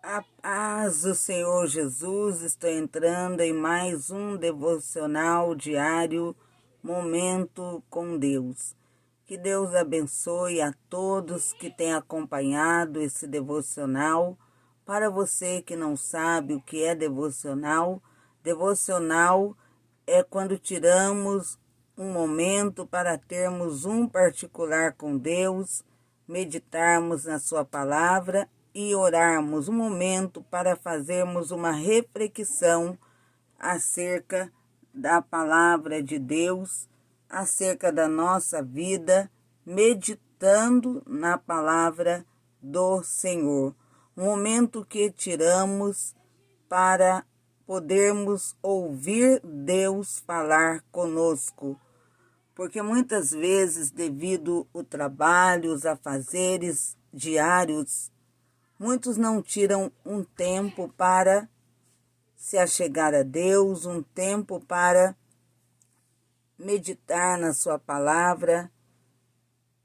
A paz do Senhor Jesus, estou entrando em mais um devocional diário, Momento com Deus. Que Deus abençoe a todos que têm acompanhado esse devocional. Para você que não sabe o que é devocional é quando tiramos um momento para termos um particular com Deus, meditarmos na sua palavra e orarmos um momento para fazermos uma reflexão acerca da palavra de Deus, acerca da nossa vida, meditando na palavra do Senhor. Um momento que tiramos para podermos ouvir Deus falar conosco. Porque muitas vezes, devido ao trabalho, os afazeres diários, muitos não tiram um tempo para se achegar a Deus, um tempo para meditar na sua palavra,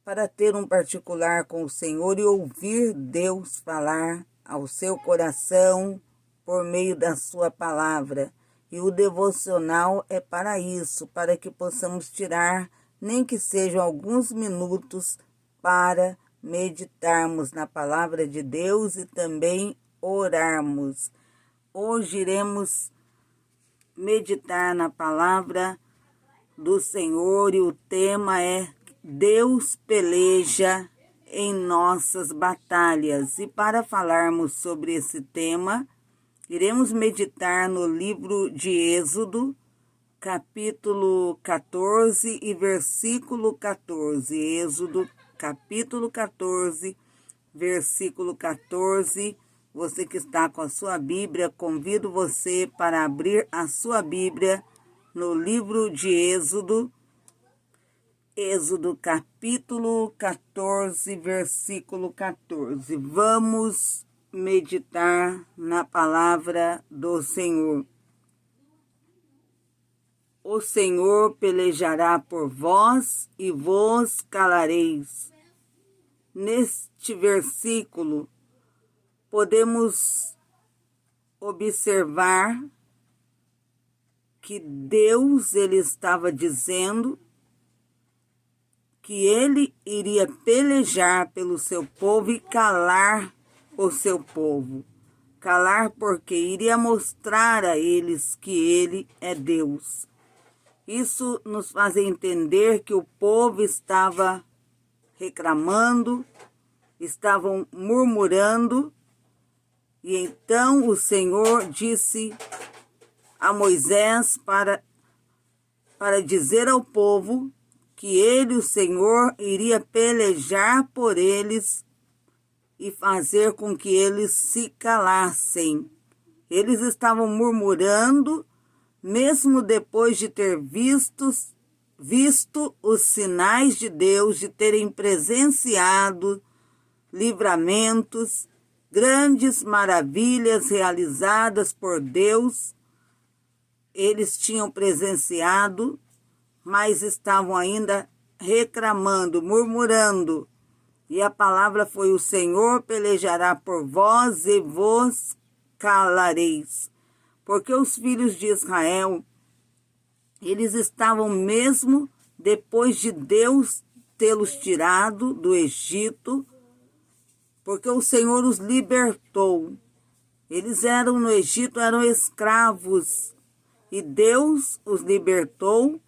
para ter um particular com o Senhor e ouvir Deus falar ao seu coração por meio da sua palavra. E o devocional é para isso, para que possamos tirar, nem que sejam alguns minutos, para meditarmos na palavra de Deus e também orarmos. Hoje iremos meditar na palavra do Senhor e o tema é Deus peleja em nossas batalhas. E para falarmos sobre esse tema, iremos meditar no livro de Êxodo, capítulo 14 e versículo 14. Êxodo, capítulo 14, versículo 14. Você que está com a sua Bíblia, convido você para abrir a sua Bíblia no livro de Êxodo, Êxodo capítulo 14, versículo 14. Vamos meditar na palavra do Senhor. O Senhor pelejará por vós e vos calareis. Neste versículo, podemos observar que Deus ele estava dizendo que ele iria pelejar pelo seu povo e calar o seu povo. Calar porque iria mostrar a eles que ele é Deus. Isso nos faz entender que o povo estava reclamando, estavam murmurando, e então o Senhor disse a Moisés para dizer ao povo que ele, o Senhor, iria pelejar por eles e fazer com que eles se calassem. Eles estavam murmurando, mesmo depois de ter visto os sinais de Deus, de terem presenciado livramentos, grandes maravilhas realizadas por Deus. Eles tinham presenciado, mas estavam ainda reclamando, murmurando. E a palavra foi: o Senhor pelejará por vós e vos calareis. Porque os filhos de Israel, eles estavam mesmo depois de Deus tê-los tirado do Egito, porque o Senhor os libertou. Eles eram no Egito, eram escravos, e Deus os libertou,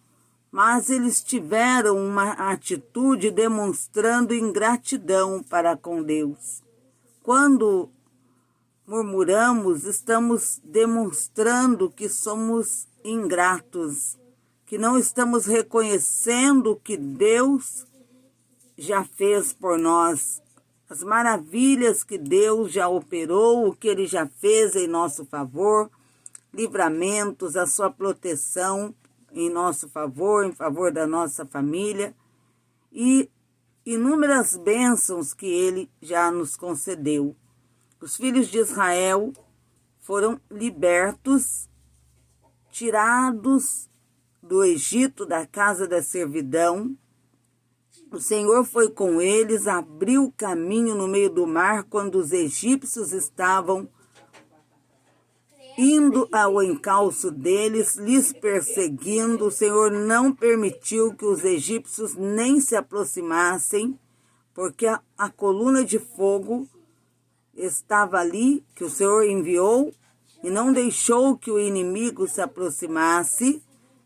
mas eles tiveram uma atitude demonstrando ingratidão para com Deus. Quando murmuramos, estamos demonstrando que somos ingratos, que não estamos reconhecendo o que Deus já fez por nós, as maravilhas que Deus já operou, o que Ele já fez em nosso favor, livramentos, a sua proteção em nosso favor, em favor da nossa família, e inúmeras bênçãos que Ele já nos concedeu. Os filhos de Israel foram libertos, tirados do Egito, da casa da servidão. O Senhor foi com eles, abriu o caminho no meio do mar quando os egípcios estavam indo ao encalço deles, lhes perseguindo. O Senhor não permitiu que os egípcios nem se aproximassem, porque a coluna de fogo estava ali, que o Senhor enviou, e não deixou que o inimigo se aproximasse.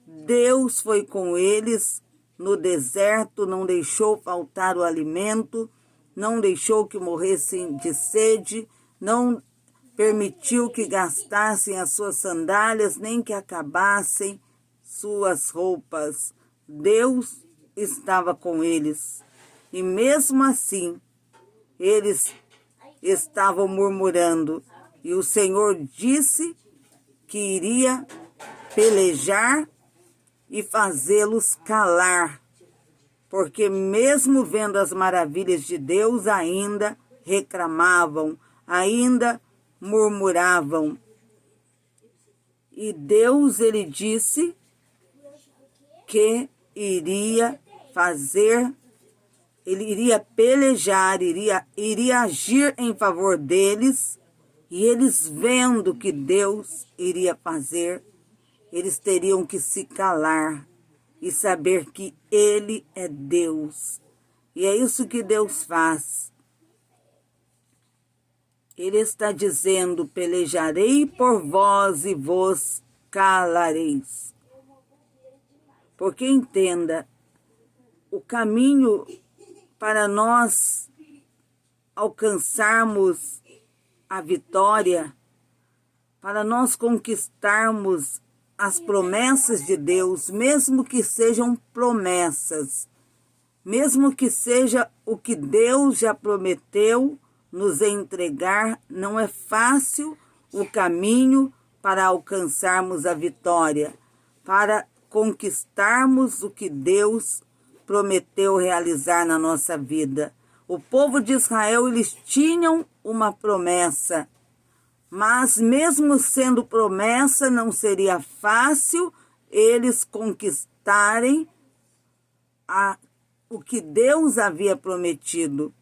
Deus foi com eles no deserto, não deixou faltar o alimento, não deixou que morressem de sede, não permitiu que gastassem as suas sandálias, nem que acabassem suas roupas. Deus estava com eles. E mesmo assim, eles estavam murmurando. E o Senhor disse que iria pelejar e fazê-los calar. Porque mesmo vendo as maravilhas de Deus, ainda reclamavam, ainda murmuravam. E Deus, ele disse que iria fazer, ele iria pelejar, iria agir em favor deles, e eles vendo que Deus iria fazer, eles teriam que se calar e saber que ele é Deus. E é isso que Deus faz. Ele está dizendo: pelejarei por vós e vos calareis. Porque entenda, o caminho para nós alcançarmos a vitória, para nós conquistarmos as promessas de Deus, mesmo que sejam promessas, mesmo que seja o que Deus já prometeu nos entregar, não é fácil o caminho para alcançarmos a vitória, para conquistarmos o que Deus prometeu realizar na nossa vida. O povo de Israel, eles tinham uma promessa, mas mesmo sendo promessa, não seria fácil eles conquistarem o que Deus havia prometido.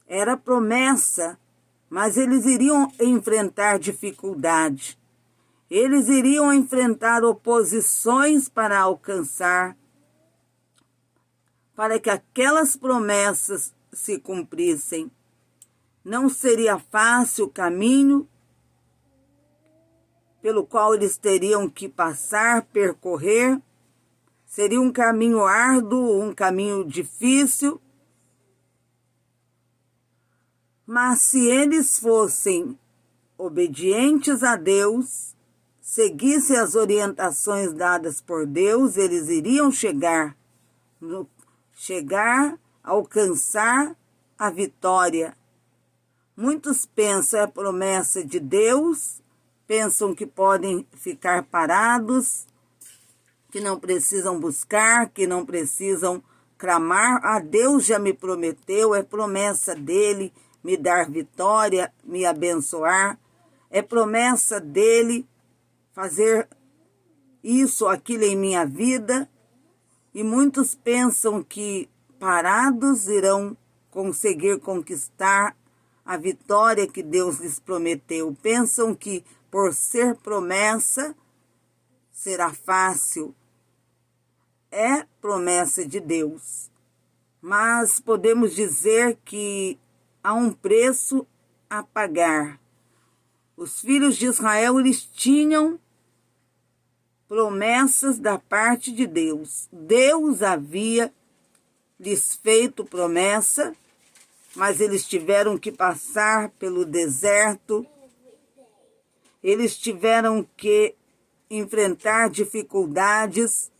Era promessa, mas eles iriam enfrentar dificuldade. Eles iriam enfrentar oposições para alcançar, para que aquelas promessas se cumprissem. Não seria fácil o caminho pelo qual eles teriam que passar, percorrer. Seria um caminho árduo, um caminho difícil. Mas se eles fossem obedientes a Deus, seguissem as orientações dadas por Deus, eles iriam alcançar a vitória. Muitos pensam é a promessa de Deus, pensam que podem ficar parados, que não precisam buscar, que não precisam clamar. Ah, Deus já me prometeu, é promessa dele me dar vitória, me abençoar. É promessa dele fazer isso, aquilo em minha vida. E muitos pensam que parados irão conseguir conquistar a vitória que Deus lhes prometeu. Pensam que por ser promessa será fácil. É promessa de Deus. Mas podemos dizer que há um preço a pagar. Os filhos de Israel, eles tinham promessas da parte de Deus. Deus havia lhes feito promessa, mas eles tiveram que passar pelo deserto. Eles tiveram que enfrentar dificuldades,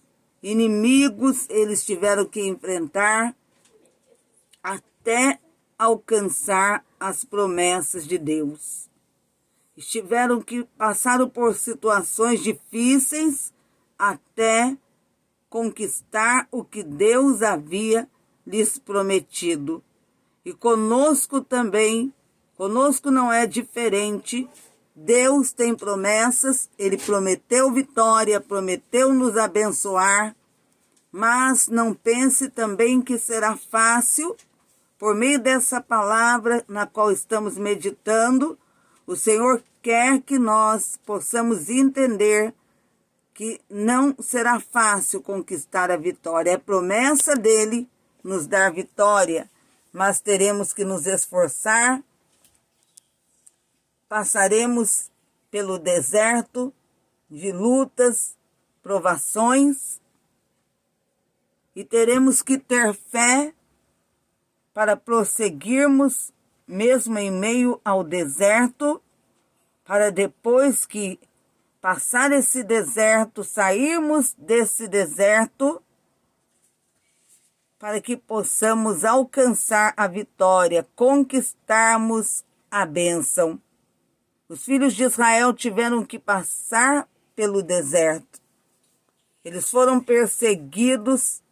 inimigos eles tiveram que enfrentar até alcançar as promessas de Deus. Tiveram que passar por situações difíceis até conquistar o que Deus havia lhes prometido. E conosco também, conosco não é diferente. Deus tem promessas, ele prometeu vitória, prometeu nos abençoar, mas não pense também que será fácil. Por meio dessa palavra na qual estamos meditando, o Senhor quer que nós possamos entender que não será fácil conquistar a vitória. É promessa dele nos dar vitória, mas teremos que nos esforçar. Passaremos pelo deserto de lutas, provações, e teremos que ter fé para prosseguirmos mesmo em meio ao deserto, para depois que passar esse deserto, sairmos desse deserto, para que possamos alcançar a vitória, conquistarmos a bênção. Os filhos de Israel tiveram que passar pelo deserto. Eles foram perseguidos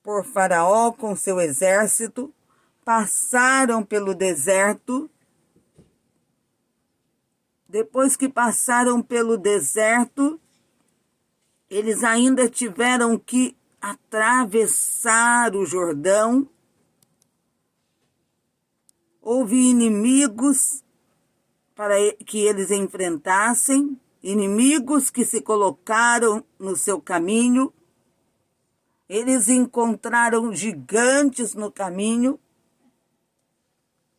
por Faraó com seu exército, passaram pelo deserto. Depois que passaram pelo deserto, eles ainda tiveram que atravessar o Jordão. Houve inimigos para que eles enfrentassem, inimigos que se colocaram no seu caminho. Eles encontraram gigantes no caminho,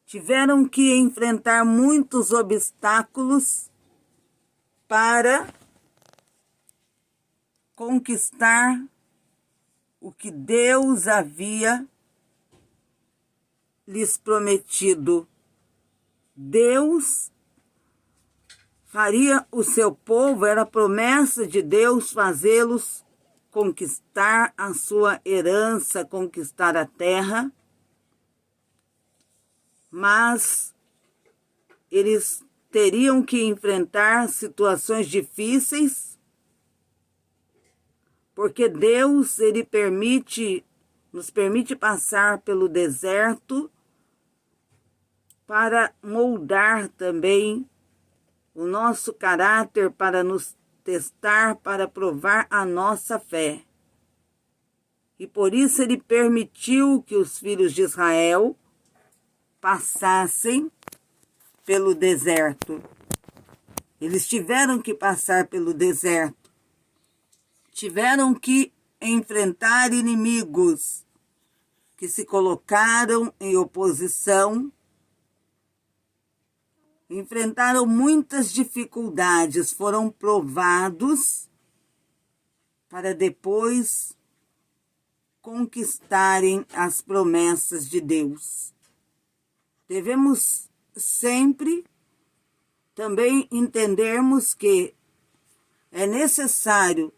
tiveram que enfrentar muitos obstáculos para conquistar o que Deus havia lhes prometido. Deus faria o seu povo, era promessa de Deus fazê-los conquistar a sua herança, conquistar a terra, mas eles teriam que enfrentar situações difíceis, porque Deus, ele nos permite passar pelo deserto para moldar também o nosso caráter, para nos testar, para provar a nossa fé. E por isso ele permitiu que os filhos de Israel passassem pelo deserto. Eles tiveram que passar pelo deserto. Tiveram que enfrentar inimigos que se colocaram em oposição. Enfrentaram muitas dificuldades, foram provados para depois conquistarem as promessas de Deus. Devemos sempre também entendermos que é necessário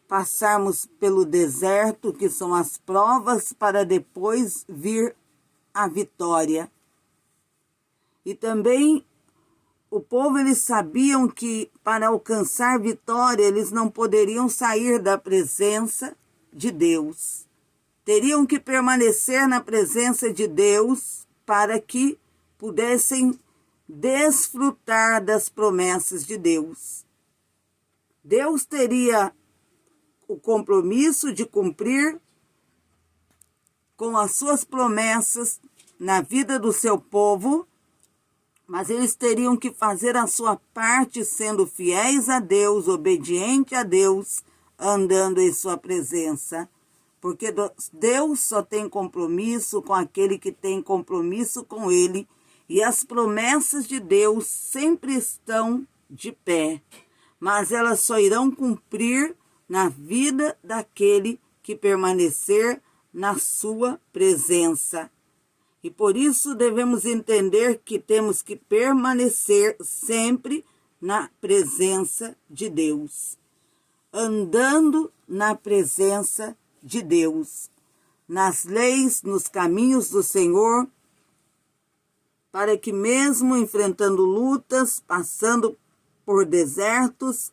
passarmos pelo deserto, que são as provas, para depois vir a vitória. E também o povo, eles sabiam que para alcançar vitória, eles não poderiam sair da presença de Deus. Teriam que permanecer na presença de Deus para que pudessem desfrutar das promessas de Deus. Deus teria o compromisso de cumprir com as suas promessas na vida do seu povo, mas eles teriam que fazer a sua parte sendo fiéis a Deus, obediente a Deus, andando em sua presença. Porque Deus só tem compromisso com aquele que tem compromisso com Ele, e as promessas de Deus sempre estão de pé, mas elas só irão cumprir na vida daquele que permanecer na sua presença. E por isso devemos entender que temos que permanecer sempre na presença de Deus, andando na presença de Deus, nas leis, nos caminhos do Senhor, para que mesmo enfrentando lutas, passando por desertos,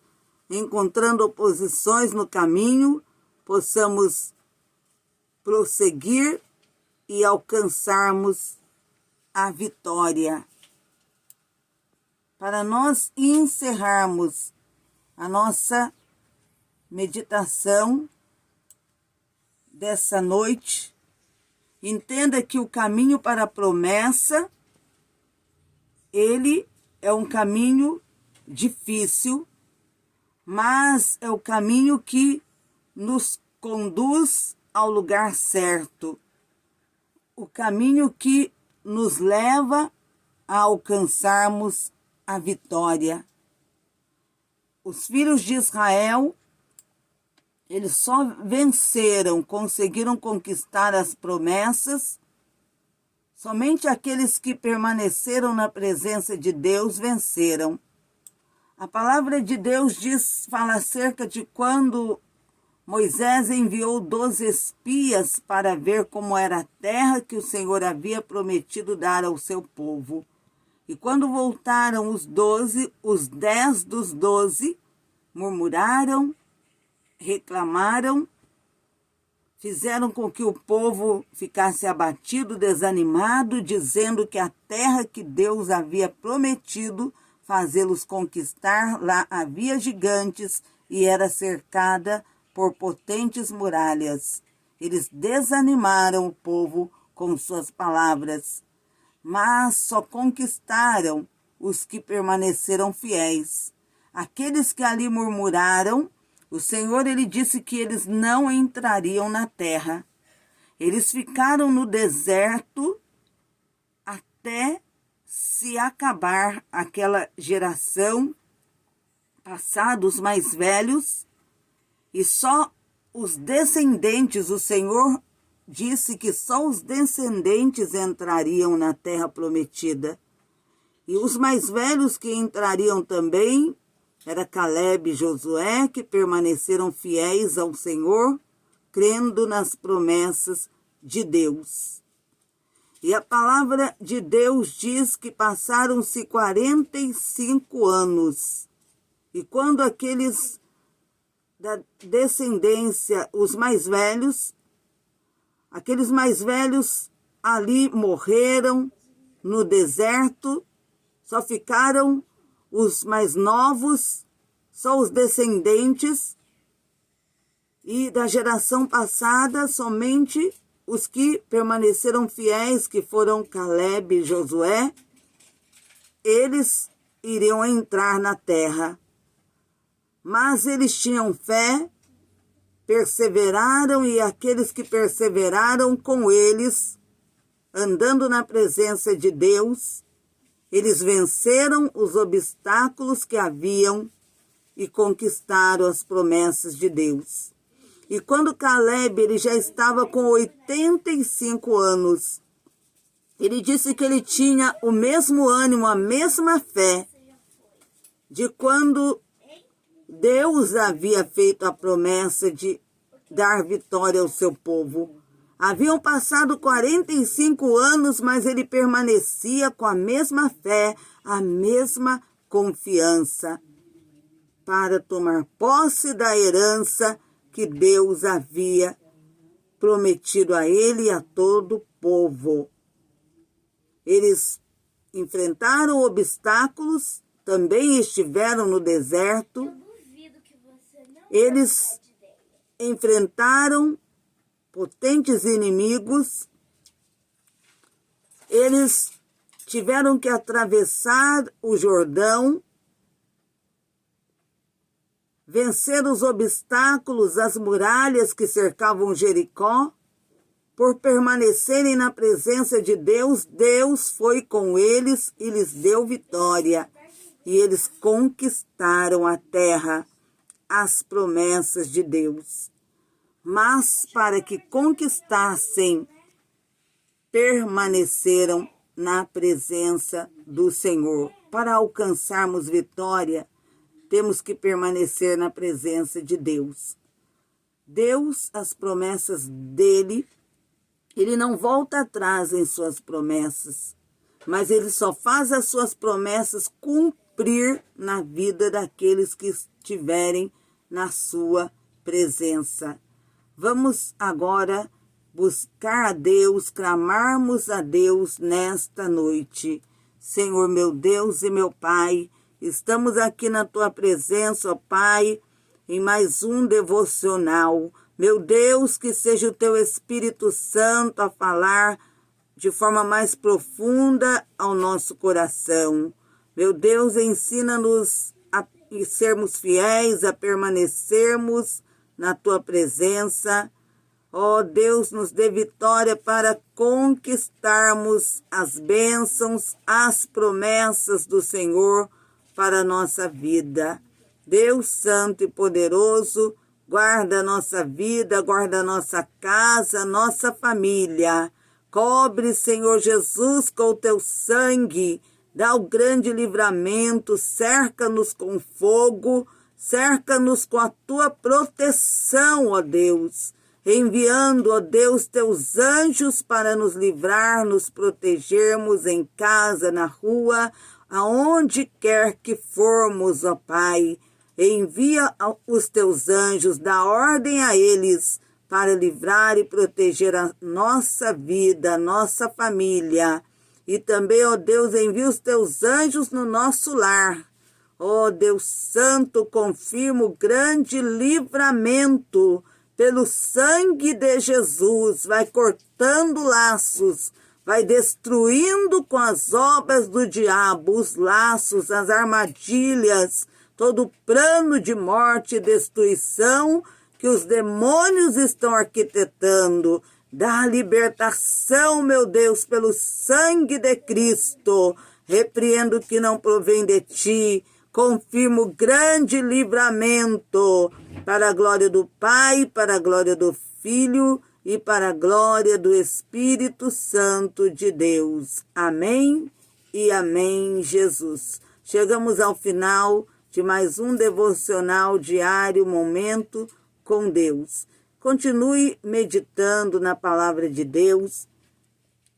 encontrando oposições no caminho, possamos prosseguir e alcançarmos a vitória. Para nós encerrarmos a nossa meditação dessa noite, entenda que o caminho para a promessa, ele é um caminho difícil, mas é o caminho que nos conduz ao lugar certo. O caminho que nos leva a alcançarmos a vitória. Os filhos de Israel, eles só venceram, conseguiram conquistar as promessas. Somente aqueles que permaneceram na presença de Deus venceram. A palavra de Deus fala acerca de quando Moisés enviou 12 espias para ver como era a terra que o Senhor havia prometido dar ao seu povo. E quando voltaram os 12, os 10 dos 12 murmuraram, reclamaram, fizeram com que o povo ficasse abatido, desanimado, dizendo que a terra que Deus havia prometido fazê-los conquistar, lá havia gigantes e era cercada por potentes muralhas. Eles desanimaram o povo com suas palavras, mas só conquistaram os que permaneceram fiéis. Aqueles que ali murmuraram, o Senhor, ele disse que eles não entrariam na terra. Eles ficaram no deserto até se acabar aquela geração, passados mais velhos, e só os descendentes, o Senhor disse que só os descendentes entrariam na terra prometida. E os mais velhos que entrariam também era Caleb e Josué, que permaneceram fiéis ao Senhor, crendo nas promessas de Deus. E a palavra de Deus diz que passaram-se 45 anos. E quando aqueles da descendência, os mais velhos, aqueles mais velhos ali morreram no deserto, só ficaram os mais novos, só os descendentes, e da geração passada, somente os que permaneceram fiéis, que foram Caleb e Josué, eles iriam entrar na terra. Mas eles tinham fé, perseveraram, e aqueles que perseveraram com eles, andando na presença de Deus, eles venceram os obstáculos que haviam e conquistaram as promessas de Deus. E quando Caleb ele já estava com 85 anos, ele disse que ele tinha o mesmo ânimo, a mesma fé de quando Deus havia feito a promessa de dar vitória ao seu povo. Haviam passado 45 anos, mas ele permanecia com a mesma fé, a mesma confiança, para tomar posse da herança que Deus havia prometido a ele e a todo o povo. Eles enfrentaram obstáculos, também estiveram no deserto. Eles enfrentaram potentes inimigos, eles tiveram que atravessar o Jordão, vencer os obstáculos, as muralhas que cercavam Jericó. Por permanecerem na presença de Deus, Deus foi com eles e lhes deu vitória. E eles conquistaram a terra, as promessas de Deus. Mas para que conquistassem, permaneceram na presença do Senhor. Para alcançarmos vitória, temos que permanecer na presença de Deus. Deus, as promessas dele, ele não volta atrás em suas promessas, mas ele só faz as suas promessas cumprir na vida daqueles que estiverem na sua presença. Vamos agora buscar a Deus, clamarmos a Deus nesta noite. Senhor, meu Deus e meu Pai, estamos aqui na Tua presença, ó Pai, em mais um devocional. Meu Deus, que seja o Teu Espírito Santo a falar de forma mais profunda ao nosso coração. Meu Deus, ensina-nos a sermos fiéis, a permanecermos na Tua presença. Ó Deus, nos dê vitória para conquistarmos as bênçãos, as promessas do Senhor para a nossa vida. Deus Santo e Poderoso, guarda a nossa vida, guarda a nossa casa, nossa família. Cobre, Senhor Jesus, com o Teu sangue, dá o grande livramento, cerca-nos com fogo, cerca-nos com a Tua proteção, ó Deus, enviando, ó Deus, Teus anjos para nos livrar, nos protegermos em casa, na rua, aonde quer que formos, ó Pai. Envia os Teus anjos, dá ordem a eles para livrar e proteger a nossa vida, a nossa família. E também, ó Deus, envia os Teus anjos no nosso lar. Ó Deus Santo, confirma o grande livramento pelo sangue de Jesus. Vai cortando laços, vai destruindo com as obras do diabo os laços, as armadilhas, todo plano de morte e destruição que os demônios estão arquitetando. Dá libertação, meu Deus, pelo sangue de Cristo. Repreendo o que não provém de Ti. Confirmo o grande livramento para a glória do Pai, para a glória do Filho e para a glória do Espírito Santo de Deus. Amém e amém, Jesus. Chegamos ao final de mais um devocional diário, Momento com Deus. Continue meditando na palavra de Deus,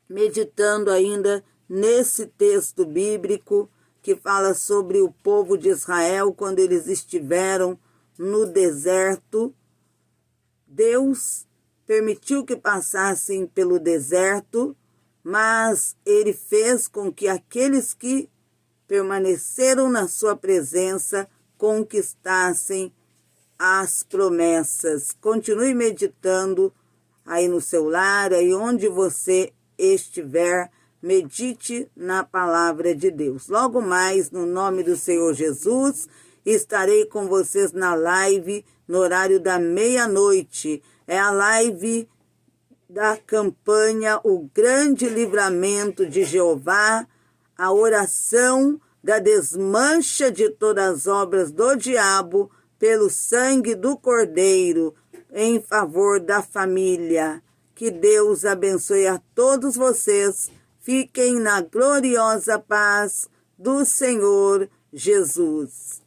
meditando ainda nesse texto bíblico que fala sobre o povo de Israel quando eles estiveram no deserto. Deus permitiu que passassem pelo deserto, mas Ele fez com que aqueles que permaneceram na sua presença conquistassem as promessas. Continue meditando aí no seu lar, aí onde você estiver, medite na palavra de Deus. Logo mais, no nome do Senhor Jesus, estarei com vocês na live no horário da meia-noite. É a live da campanha O Grande Livramento de Jeová, a oração da desmancha de todas as obras do diabo pelo sangue do Cordeiro, em favor da família. Que Deus abençoe a todos vocês. Fiquem na gloriosa paz do Senhor Jesus.